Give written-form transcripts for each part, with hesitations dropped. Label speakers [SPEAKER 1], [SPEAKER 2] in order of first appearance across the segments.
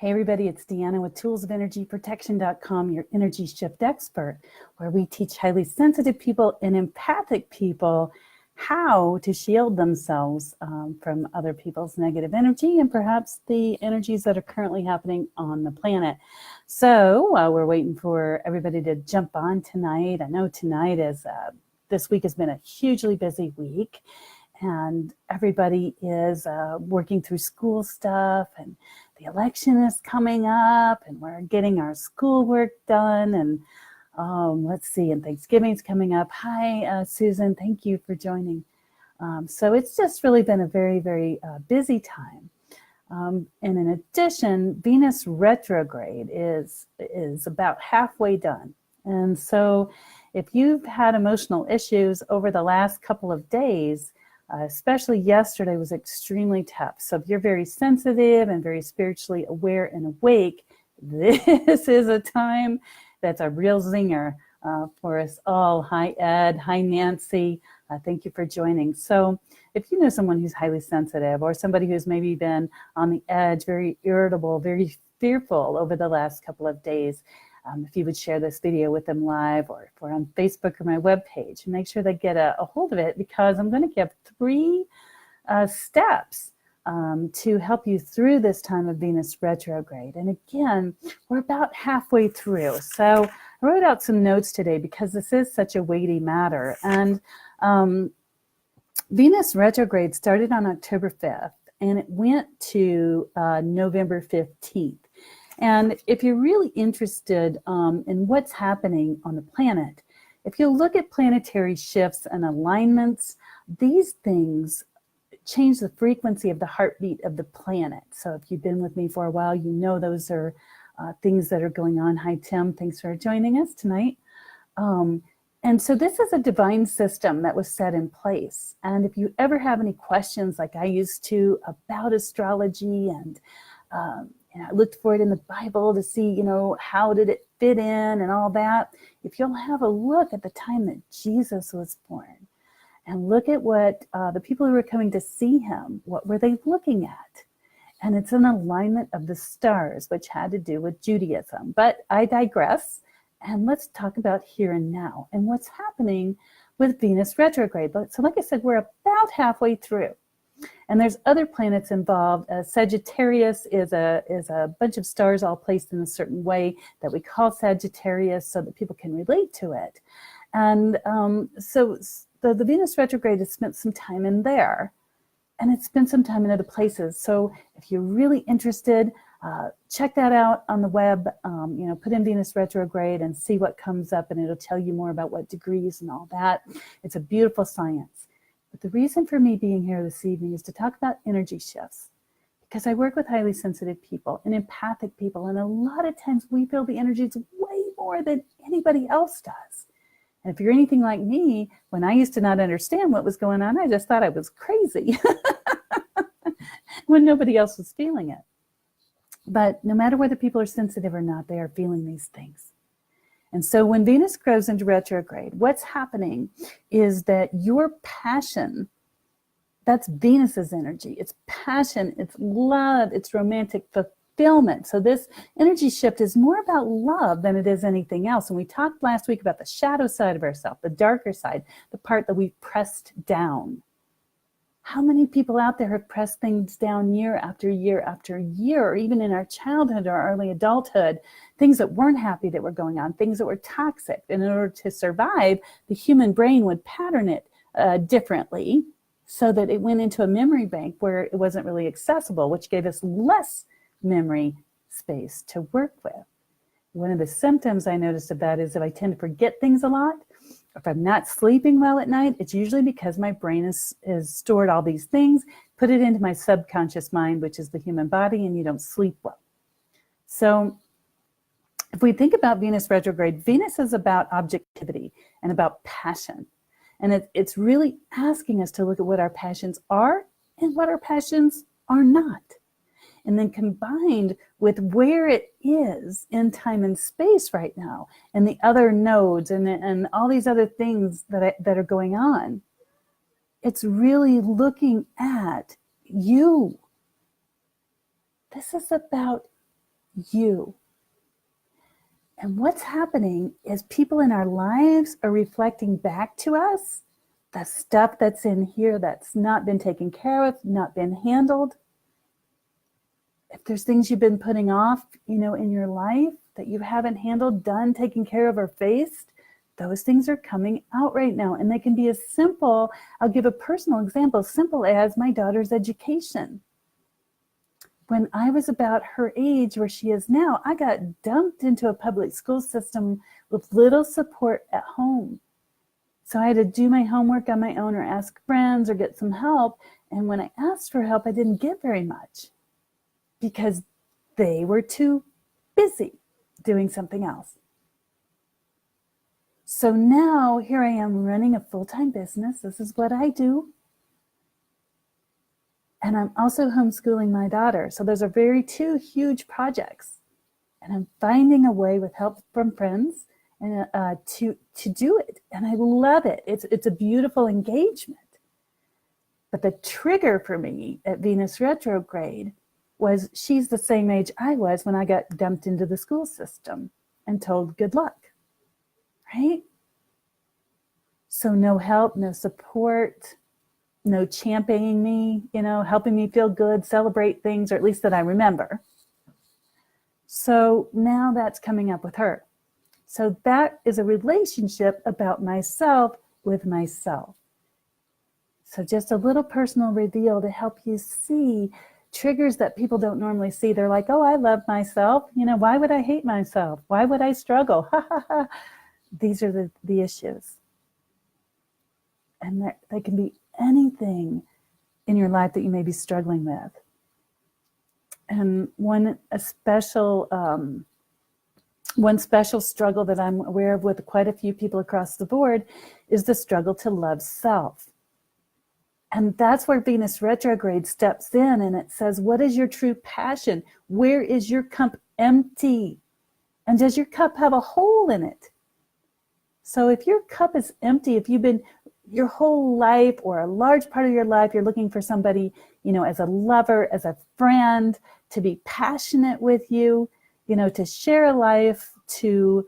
[SPEAKER 1] Hey everybody, it's Deanna with toolsofenergyprotection.com, your energy shift expert, where we teach highly sensitive people and empathic people how to shield themselves from other people's negative energy and perhaps the energies that are currently happening on the planet. So while we're waiting for everybody to jump on tonight, I know tonight is, this week has been a hugely busy week, and everybody is working through school stuff, and the election is coming up, and we're getting our schoolwork done, and let's see, and Thanksgiving's coming up. Hi, Susan, thank you for joining. So it's just really been a very, very busy time. And in addition, Venus retrograde is about halfway done. And so if you've had emotional issues over the last couple of days, especially yesterday was extremely tough. So if you're very sensitive and very spiritually aware and awake, this is a time that's a real zinger for us all. Hi, Ed. Hi, Nancy. Thank you for joining. So if you know someone who's highly sensitive or somebody who's maybe been on the edge, very irritable, very fearful over the last couple of days, if you would share this video with them live or if we're on Facebook or my webpage, make sure they get a hold of it, because I'm going to give 3 steps to help you through this time of Venus retrograde. And again, we're about halfway through. So I wrote out some notes today because this is such a weighty matter. And Venus retrograde started on October 5th and it went to November 15th. And if you're really interested in what's happening on the planet, if you look at planetary shifts and alignments, these things change the frequency of the heartbeat of the planet. So if you've been with me for a while, you know those are things that are going on. Hi, Tim. Thanks for joining us tonight. And so this is a divine system that was set in place. And if you ever have any questions like I used to about astrology, and I looked for it in the Bible to see, how did it fit in and all that. If you'll have a look at the time that Jesus was born and look at what the people who were coming to see him, what were they looking at? And it's an alignment of the stars, which had to do with Judaism. But I digress. And let's talk about here and now and what's happening with Venus retrograde. So like I said, we're about halfway through. And there's other planets involved. Sagittarius is a bunch of stars all placed in a certain way that we call Sagittarius so that people can relate to it. And so the Venus retrograde has spent some time in there, and it's spent some time in other places. So if you're really interested, check that out on the web. Put in Venus retrograde and see what comes up, and it'll tell you more about what degrees and all that. It's a beautiful science. But the reason for me being here this evening is to talk about energy shifts, because I work with highly sensitive people and empathic people, and a lot of times we feel the energies way more than anybody else does. And if you're anything like me, when I used to not understand what was going on, I just thought I was crazy when nobody else was feeling it. But no matter whether people are sensitive or not, they are feeling these things. And so when Venus goes into retrograde, what's happening is that your passion, that's Venus's energy. It's passion, it's love, it's romantic fulfillment. So this energy shift is more about love than it is anything else. And we talked last week about the shadow side of ourselves, the darker side, the part that we've pressed down. How many people out there have pressed things down year after year after year, or even in our childhood or early adulthood, things that weren't happy that were going on, things that were toxic. And in order to survive, the human brain would pattern it differently so that it went into a memory bank where it wasn't really accessible, which gave us less memory space to work with. One of the symptoms I noticed of that is if I tend to forget things a lot, if I'm not sleeping well at night, it's usually because my brain is stored all these things, put it into my subconscious mind, which is the human body, and you don't sleep well. So if we think about Venus retrograde, Venus is about objectivity and about passion. And it's really asking us to look at what our passions are and what our passions are not. And then combined with where it is in time and space right now, and the other nodes and all these other things that are going on, it's really looking at you. This is about you. And what's happening is people in our lives are reflecting back to us the stuff that's in here that's not been taken care of, not been handled. If there's things you've been putting off, in your life that you haven't handled, done, taken care of, or faced, those things are coming out right now. And they can be as simple, I'll give a personal example, simple as my daughter's education. When I was about her age where she is now, I got dumped into a public school system with little support at home. So I had to do my homework on my own or ask friends or get some help. And when I asked for help, I didn't get very much because they were too busy doing something else. So now here I am running a full-time business. This is what I do. And I'm also homeschooling my daughter. So those are two huge projects. And I'm finding a way with help from friends and to do it. And I love it. It's a beautiful engagement. But the trigger for me at Venus retrograde was she's the same age I was when I got dumped into the school system and told good luck, right? So no help, no support, no championing me, helping me feel good, celebrate things, or at least that I remember. So now that's coming up with her. So that is a relationship about myself with myself. So just a little personal reveal to help you see triggers that people don't normally see. They're like, oh, I love myself. Why would I hate myself? Why would I struggle? Ha ha ha. These are the issues. And they can be anything in your life that you may be struggling with. And one special struggle that I'm aware of with quite a few people across the board is the struggle to love self. And that's where Venus retrograde steps in and it says, what is your true passion? Where is your cup empty? And does your cup have a hole in it? So if your cup is empty, if you've been your whole life or a large part of your life, you're looking for somebody, as a lover, as a friend, to be passionate with you, to share a life, to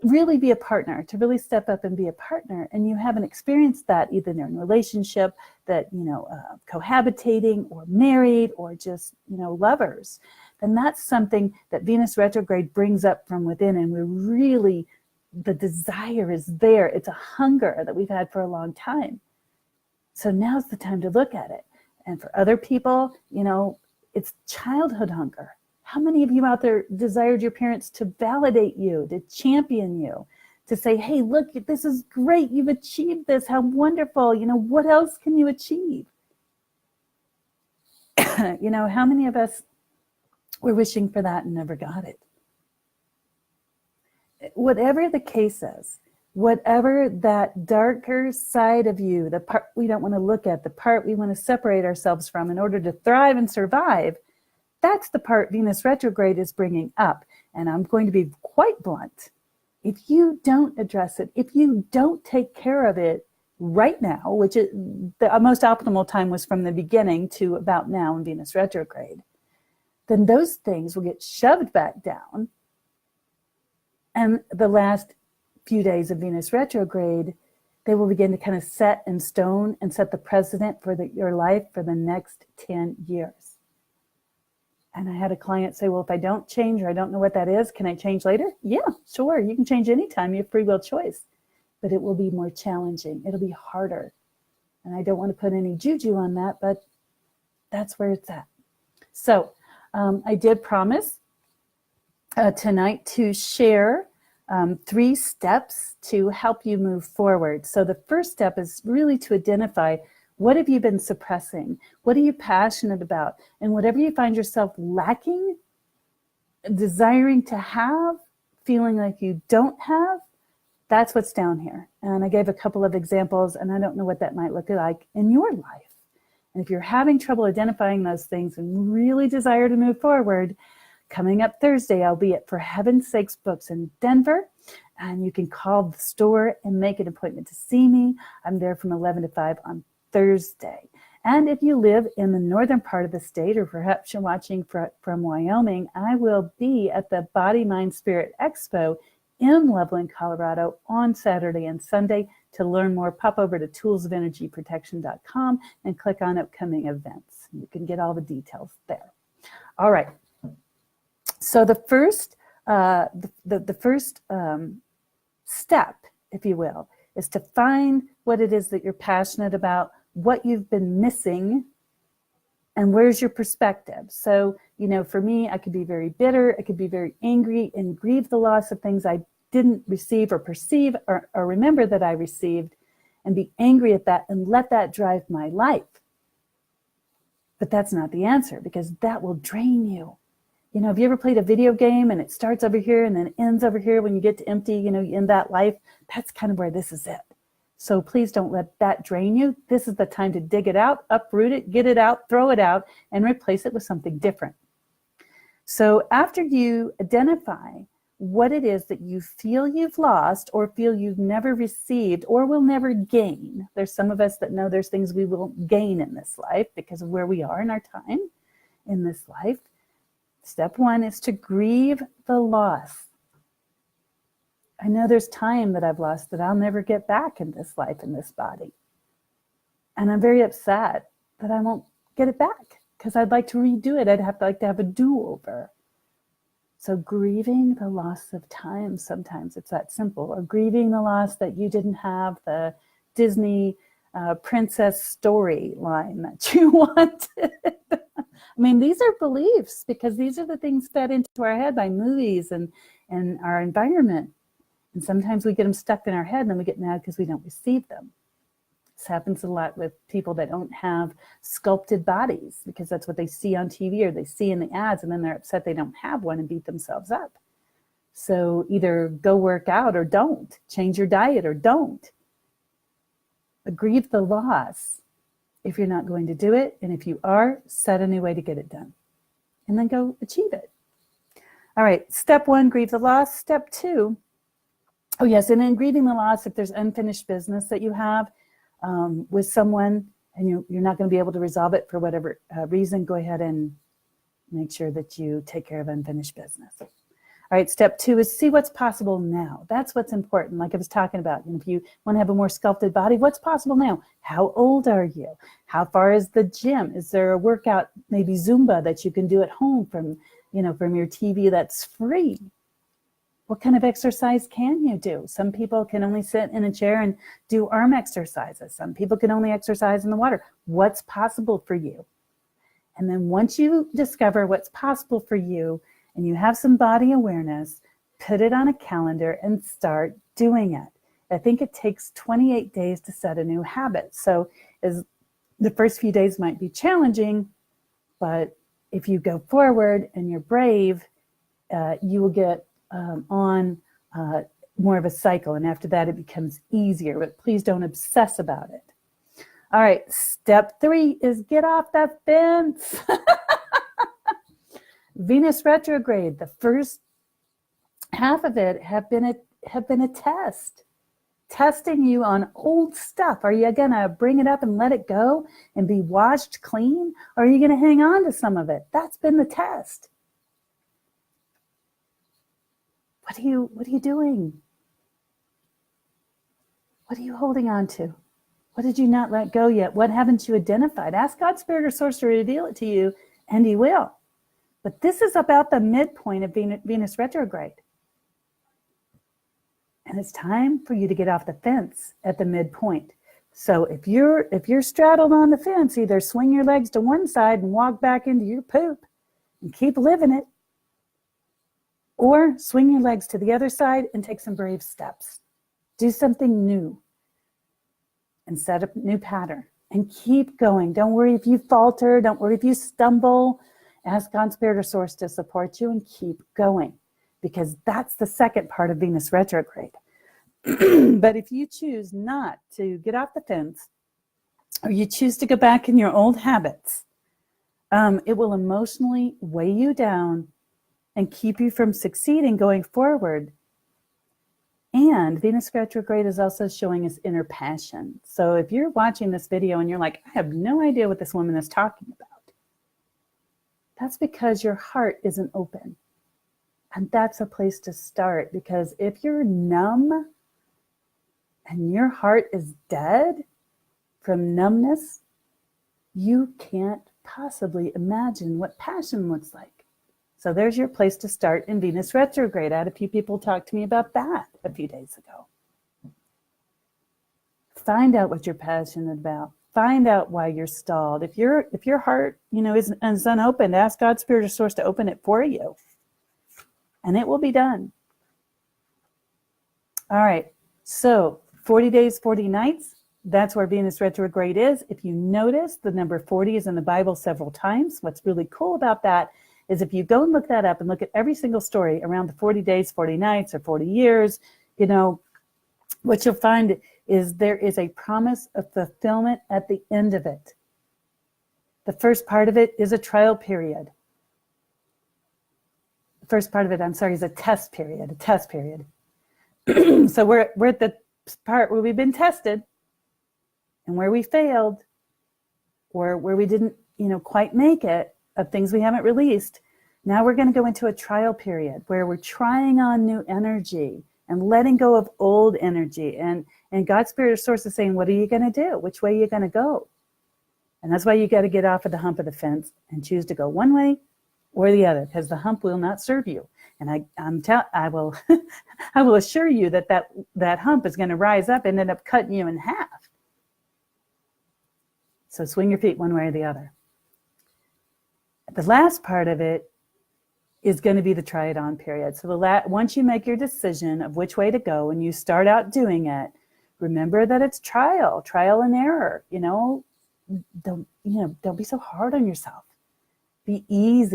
[SPEAKER 1] really be a partner, to really step up and be a partner. And you haven't experienced that either in a relationship that, cohabitating or married or just, lovers. Then that's something that Venus retrograde brings up from within. And we're really, the desire is there. It's a hunger that we've had for a long time. So now's the time to look at it. And for other people, it's childhood hunger. How many of you out there desired your parents to validate you, to champion you, to say, hey, look, this is great. You've achieved this. How wonderful. What else can you achieve? How many of us were wishing for that and never got it? Whatever the case is, whatever that darker side of you, the part we don't want to look at, the part we want to separate ourselves from in order to thrive and survive, that's the part Venus retrograde is bringing up. And I'm going to be quite blunt. If you don't address it, if you don't take care of it right now, which is the most optimal time was from the beginning to about now in Venus retrograde, then those things will get shoved back down. And the last few days of Venus retrograde, they will begin to kind of set in stone and set the precedent for your life for the next 10 years. And I had a client say, well, if I don't change or I don't know what that is, can I change later? Yeah, sure. You can change anytime. You have free will choice. But it will be more challenging. It'll be harder. And I don't want to put any juju on that, but that's where it's at. So I did promise tonight to share 3 steps to help you move forward. So the first step is really to identify what have you been suppressing? What are you passionate about? And whatever you find yourself lacking, desiring to have, feeling like you don't have, that's what's down here. And I gave a couple of examples, and I don't know what that might look like in your life. And if you're having trouble identifying those things and really desire to move forward, coming up Thursday, I'll be at For Heaven's Sakes Books in Denver. And you can call the store and make an appointment to see me. I'm there from 11 to 5 on Thursday. And if you live in the northern part of the state, or perhaps you're watching from Wyoming, I will be at the Body, Mind, Spirit Expo in Loveland, Colorado on Saturday and Sunday. To learn more, pop over to toolsofenergyprotection.com and click on upcoming events. You can get all the details there. All right. So the first step, if you will, is to find what it is that you're passionate about, what you've been missing, and where's your perspective. So, for me, I could be very bitter, I could be very angry and grieve the loss of things I didn't receive or perceive or remember that I received, and be angry at that and let that drive my life. But that's not the answer, because that will drain you. Have you ever played a video game and it starts over here and then ends over here when you get to empty, in that life? That's kind of where this is it. So please don't let that drain you. This is the time to dig it out, uproot it, get it out, throw it out, and replace it with something different. So after you identify what it is that you feel you've lost or feel you've never received or will never gain, there's some of us that know there's things we will gain in this life because of where we are in our time in this life. Step one is to grieve the loss. I know there's time that I've lost that I'll never get back in this life, in this body. And I'm very upset that I won't get it back because I'd like to redo it. I'd like to have a do-over. So grieving the loss of time, sometimes it's that simple. Or grieving the loss that you didn't have the Disney princess storyline that you wanted. I mean, these are beliefs because these are the things fed into our head by movies and our environment. And sometimes we get them stuck in our head and then we get mad because we don't receive them. This happens a lot with people that don't have sculpted bodies because that's what they see on TV or they see in the ads, and then they're upset they don't have one and beat themselves up. So either go work out or don't. Change your diet or don't. But grieve the loss if you're not going to do it. And if you are, set a new way to get it done. And then go achieve it. All right, step one, grieve the loss. Step two, oh yes, and in grieving the loss, if there's unfinished business that you have with someone and you're not going to be able to resolve it for whatever reason, go ahead and make sure that you take care of unfinished business. All right, step two is see what's possible now. That's what's important. Like I was talking about, if you want to have a more sculpted body, what's possible now? How old are you? How far is the gym? Is there a workout, maybe Zumba, that you can do at home from your TV that's free? What kind of exercise can you do? Some people can only sit in a chair and do arm exercises. Some people can only exercise in the water. What's possible for you? And then once you discover what's possible for you and you have some body awareness, put it on a calendar and start doing it. I think it takes 28 days to set a new habit. So the first few days might be challenging, but if you go forward and you're brave, you will get on more of a cycle. And after that, it becomes easier, but please don't obsess about it. All right, step three is get off that fence. Venus retrograde, the first half of it have been a test, testing you on old stuff. Are you gonna bring it up and let it go and be washed clean? Or are you gonna hang on to some of it? That's been the test. What are you doing? What are you holding on to? What did you not let go yet? What haven't you identified? Ask God, Spirit, or Source to reveal it to you, and He will. But this is about the midpoint of Venus retrograde. And it's time for you to get off the fence at the midpoint. So if you're straddled on the fence, either swing your legs to one side and walk back into your poop and keep living it, or swing your legs to the other side and take some brave steps. Do something new and set up a new pattern and keep going. Don't worry if you falter. Don't worry if you stumble. Ask God, Spirit, or Source to support you and keep going, because that's the second part of Venus retrograde. But if you choose not to get off the fence, or you choose to go back in your old habits, it will emotionally weigh you down and keep you from succeeding going forward. And Venus retrograde is also showing us inner passion. So if you're watching this video and you're like, I have no idea what this woman is talking about, that's because your heart isn't open. And that's a place to start, because if you're numb and your heart is dead from numbness, you can't possibly imagine what passion looks like. So there's your place to start in Venus retrograde. I had a few people talk to me about that a few days ago. Find out what you're passionate about. Find out why you're stalled. If your heart, is unopened, ask God's spiritual source to open it for you, and it will be done. All right. So 40 days, 40 nights. That's where Venus retrograde is. If you notice, the number 40 is in the Bible several times. What's really cool about that is if you go and look that up and look at every single story around the 40 days, 40 nights, or 40 years, what you'll find is there is a promise of fulfillment at the end of it. The first part of it is a trial period. The first part of it, is a test period, So we're at the part where we've been tested and where we failed, or where we didn't, quite make it, of things we haven't released. Now we're going to go into a trial period where we're trying on new energy and letting go of old energy. And God's spiritual source is saying, what are you going to do? Which way are you going to go? And that's why you got to get off of the hump of the fence and choose to go one way or the other, because the hump will not serve you. And I will I will assure you that hump is going to rise up and end up cutting you in half. So swing your feet one way or the other. The last part of it is going to be the try it on period. So once you make your decision of which way to go and you start out doing it, remember that it's trial and error. Don't be so hard on yourself. Be ease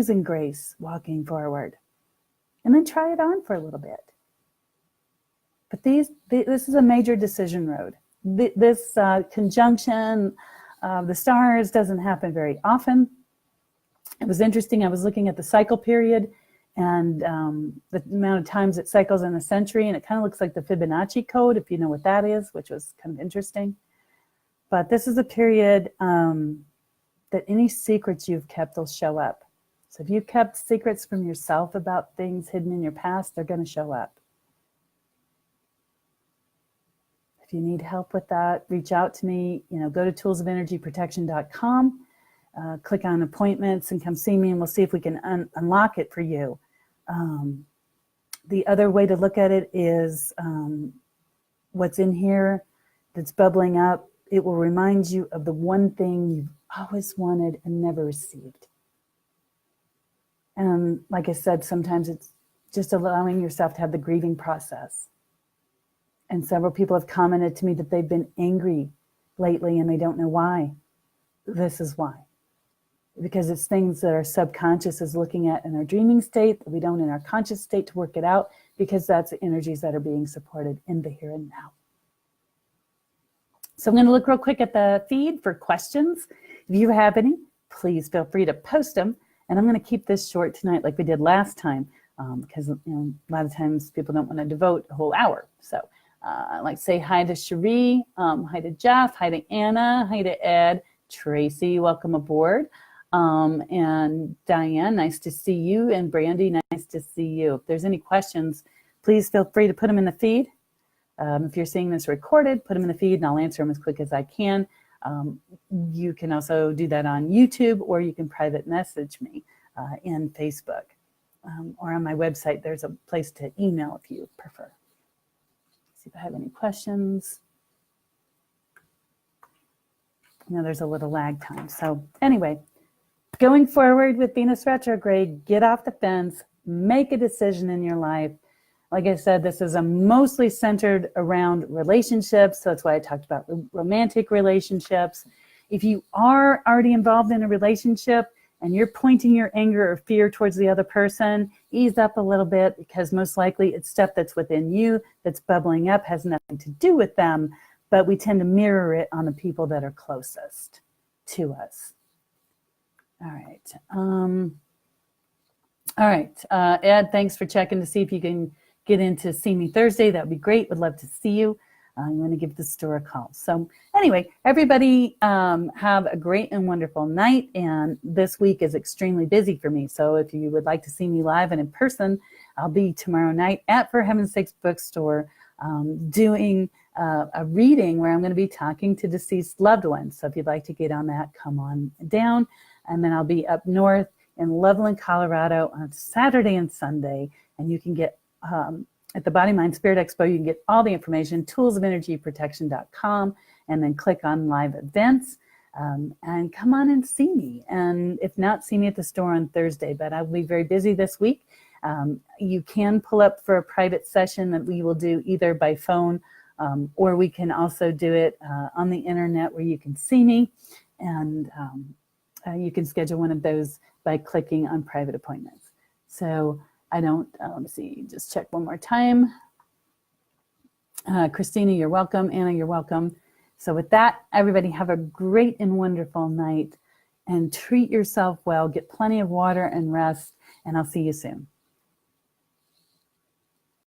[SPEAKER 1] and grace walking forward, and then try it on for a little bit. But this is a major decision road. This conjunction of the stars doesn't happen very often. It was interesting. I was looking at the cycle period and the amount of times it cycles in a century, and it kind of looks like the Fibonacci code, if you know what that is, which was kind of interesting. But this is a period that any secrets you've kept will show up. So if you've kept secrets from yourself about things hidden in your past, they're going to show up. If you need help with that, reach out to me. Go to toolsofenergyprotection.com. Click on appointments and come see me, and we'll see if we can unlock it for you. The other way to look at it is what's in here that's bubbling up. It will remind you of the one thing you've always wanted and never received. And like I said, sometimes it's just allowing yourself to have the grieving process. And several people have commented to me that they've been angry lately and they don't know why. This is why. Because it's things that our subconscious is looking at in our dreaming state that we don't in our conscious state to work it out, because that's the energies that are being supported in the here and now. So I'm going to look real quick at the feed for questions. If you have any, please feel free to post them. And I'm going to keep this short tonight like we did last time, because a lot of times people don't want to devote a whole hour. So I'd like to say hi to Cherie, hi to Jeff, hi to Anna, hi to Ed, Tracy, welcome aboard. And Diane, nice to see you. And Brandy, nice to see you. If there's any questions, please feel free to put them in the feed. If you're seeing this recorded, put them in the feed and I'll answer them as quick as I can. You can also do that on YouTube, or you can private message me in Facebook, or on my website. There's a place to email if you prefer. See if I have any questions. There's a little lag time. So anyway, going forward with Venus retrograde, get off the fence, make a decision in your life. Like I said, this is mostly centered around relationships. So that's why I talked about romantic relationships. If you are already involved in a relationship and you're pointing your anger or fear towards the other person, ease up a little bit, because most likely it's stuff that's within you that's bubbling up, has nothing to do with them, but we tend to mirror it on the people that are closest to us. All right. Ed, thanks for checking to see if you can get in to see me Thursday, that would be great. Would love to see you. You want to give the store a call. So anyway, everybody have a great and wonderful night. And this week is extremely busy for me. So if you would like to see me live and in person, I'll be tomorrow night at For Heaven's Sakes Bookstore doing a reading where I'm going to be talking to deceased loved ones. So if you'd like to get on that, come on down. And then I'll be up north in Loveland, Colorado on Saturday and Sunday. And you can get at the Body Mind Spirit Expo, you can get all the information, toolsofenergyprotection.com, and then click on live events and come on and see me. And if not, see me at the store on Thursday, but I will be very busy this week. You can pull up for a private session that we will do either by phone or we can also do it on the internet where you can see me. And you can schedule one of those by clicking on private appointments. So I don't, let me see, just check one more time. Christina, you're welcome. Anna, you're welcome. So with that, everybody have a great and wonderful night and treat yourself well. Get plenty of water and rest, and I'll see you soon.